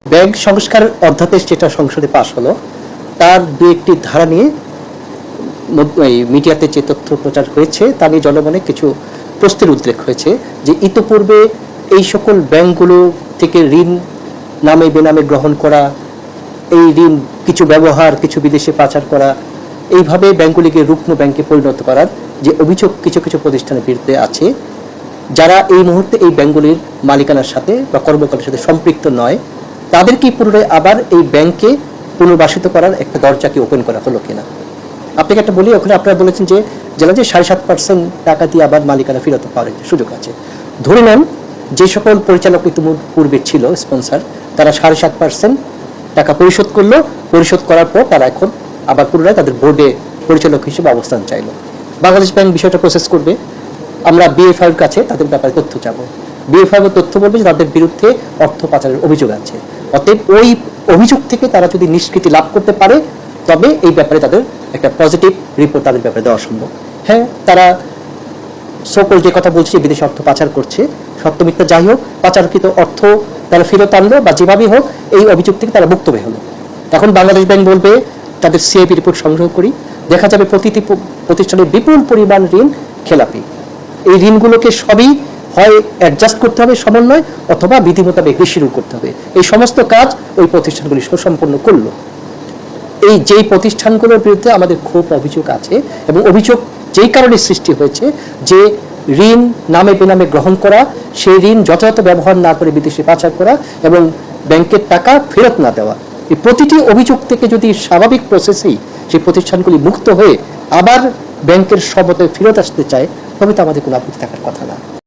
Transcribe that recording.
Bank সংস্কার অধ্যাদেশ যেটা সংসদে পাশ হলো তার দু একটি ধারা নিয়ে মিডিয়াতে যে তথ্য প্রচার হয়েছে তা নিয়ে জনমনে কিছু প্রশ্নের উদ্রেক হয়েছে যে ইতোপূর্বে এই সকল ব্যাংকগুলো থেকে ঋণ নামে বেনামে গ্রহণ করা, এই ঋণ কিছু ব্যবহার, কিছু বিদেশে পাচার করা, এইভাবে ব্যাংকগুলিকে রুগ্ন ব্যাংকে পরিণত করার যে অভিযোগ কিছু কিছু প্রতিষ্ঠানের বিরুদ্ধে আছে, যারা এই মুহূর্তে এই ব্যাংকগুলির মালিকানার সাথে বা কর্মকাণ্ডের সাথে সম্পৃক্ত নয়, তাদেরকে পুনরায় আবার এই ব্যাংকে পুনর্বাসিত করার একটা দরজা কি ওপেন করা হলো কিনা। আপনাকে একটা বলি, ওখানে আপনারা বলেছেন যে যারা যে 7.5% টাকা দিয়ে আবার মালিকানা ফেরত পাওয়ার সুযোগ আছে। ধরে নেন যে সকল পরিচালক পূর্বে ছিল স্পন্সর, তারা 7.5% টাকা পরিশোধ করলো, পরিশোধ করার পর তারা এখন আবার পুনরায় তাদের বোর্ডে পরিচালক হিসেবে অবস্থান চাইলো। বাংলাদেশ ব্যাংক বিষয়টা প্রসেস করবে, আমরা বিএফআইর কাছে তাদের ব্যাপারে তথ্য চাবো। বিএফআই তথ্য বলবে যে তাদের বিরুদ্ধে অর্থ পাচারের অভিযোগ আছে, অতএব ওই অভিযোগ থেকে তারা যদি নিষ্কৃতি লাভ করতে পারে তবে এই ব্যাপারে তাদের একটা পজিটিভ রিপোর্ট তাদের ব্যাপারে দেওয়া সম্ভব। হ্যাঁ, তারা সকল যে কথা বলছে বিদেশে অর্থ পাচার করছে, সত্য মিথ্যা যাই হোক, পাচারকৃত অর্থ তারা ফেরত আনলো বা যেভাবেই হোক এই অভিযোগ থেকে তারা মুক্ত হয়ে হলো। এখন বাংলাদেশ ব্যাংক বলবে তাদের সিআইপি রিপোর্ট সংগ্রহ করি, দেখা যাবে প্রতিটি প্রতিষ্ঠানের বিপুল পরিমাণ ঋণ খেলাপি। এই ঋণগুলোকে সবই হয় অ্যাডজাস্ট করতে হবে সমন্বয়, অথবা বিধি মোতাবেক রিশিডিউল করতে হবে। এই সমস্ত কাজ ওই প্রতিষ্ঠানগুলি সুসম্পন্ন করলো। এই যেই প্রতিষ্ঠানগুলোর বিরুদ্ধে আমাদের খুব অভিযোগ আছে, এবং অভিযোগ যেই কারণে সৃষ্টি হয়েছে যে ঋণ নামে বেনামে গ্রহণ করা, সেই ঋণ যথাযথ ব্যবহার না করে বিদেশে পাচার করা এবং ব্যাংকের টাকা ফেরত না দেওয়া, এই প্রতিটি অভিযোগ থেকে যদি স্বাভাবিক প্রসেসেই সেই প্রতিষ্ঠানগুলি মুক্ত হয়ে আবার ব্যাংকের সমতে ফেরত আসতে চায়, তবে তো আমাদের কোনো আপত্তি থাকার কথা না।